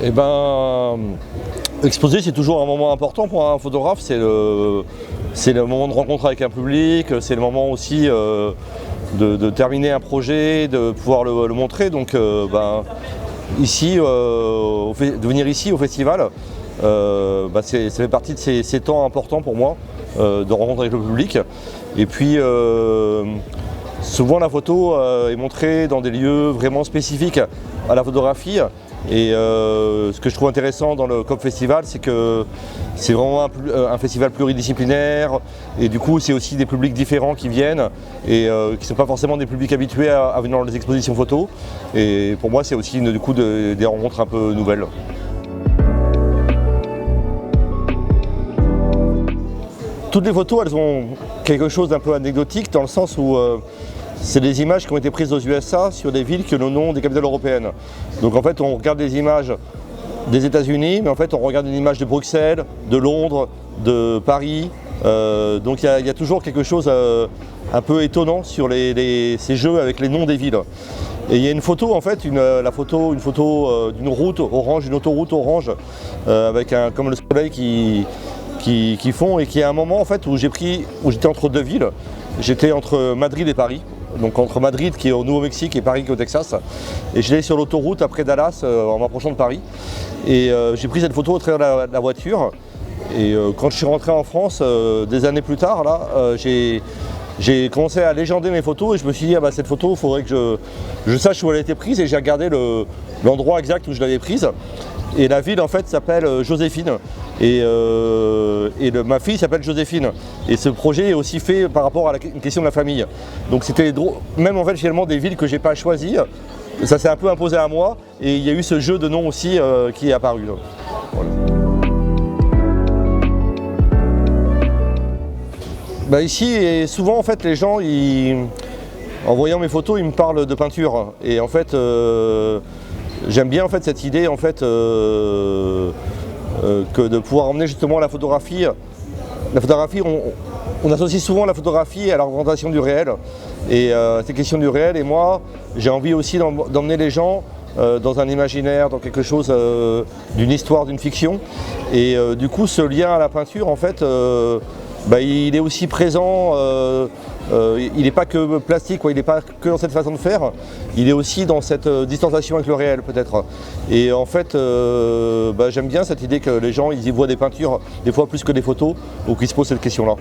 Eh ben, exposer, c'est toujours un moment important pour un photographe. C'est le moment de rencontre avec un public, c'est le moment aussi de terminer un projet, de pouvoir le montrer. Donc, ici, de venir ici au festival, ça fait partie de ces temps importants pour moi, de rencontre avec le public. Et puis, souvent la photo est montrée dans des lieux vraiment spécifiques à la photographie. Et ce que je trouve intéressant dans le COP Festival, c'est que c'est vraiment un festival pluridisciplinaire, et du coup c'est aussi des publics différents qui viennent et qui ne sont pas forcément des publics habitués à venir dans les expositions photos. Et pour moi c'est aussi du coup des rencontres un peu nouvelles. Toutes les photos, elles ont quelque chose d'un peu anecdotique dans le sens où c'est des images qui ont été prises aux USA sur des villes qui ont le nom des capitales européennes. Donc en fait on regarde des images des États-Unis, mais en fait on regarde une image de Bruxelles, de Londres, de Paris. Donc il y a toujours quelque chose un peu étonnant sur ces jeux avec les noms des villes. Et il y a une photo en fait, une photo d'une route orange, une autoroute orange, avec comme le soleil qui fond, et qui est un moment en fait où j'étais entre deux villes. J'étais entre Madrid et Paris. Donc entre Madrid qui est au Nouveau-Mexique et Paris qui est au Texas. Et j'allais sur l'autoroute après Dallas en m'approchant de Paris. Et j'ai pris cette photo au travers de la voiture. Et quand je suis rentré en France, des années plus tard, j'ai commencé à légender mes photos et je me suis dit cette photo, il faudrait que je sache où elle a été prise, et j'ai regardé l'endroit exact où je l'avais prise. Et la ville en fait s'appelle Joséphine, et ma fille s'appelle Joséphine. Et ce projet est aussi fait par rapport à une question de la famille. Donc c'était même en fait finalement des villes que j'ai pas choisies, ça s'est un peu imposé à moi, et il y a eu ce jeu de noms aussi qui est apparu. Voilà. Ici, et souvent en fait les gens, en voyant mes photos, ils me parlent de peinture. Et en fait j'aime bien en fait cette idée en fait que de pouvoir emmener justement la photographie. La photographie, on associe souvent la photographie à la représentation du réel et ces questions du réel. Et moi, j'ai envie aussi d'emmener les gens dans un imaginaire, dans quelque chose d'une histoire, d'une fiction. Et du coup, ce lien à la peinture, en fait, il est aussi présent. Il n'est pas que plastique, il n'est pas que dans cette façon de faire, il est aussi dans cette distanciation avec le réel peut-être. Et en fait, j'aime bien cette idée que les gens ils y voient des peintures, des fois plus que des photos, ou qu'ils se posent cette question-là.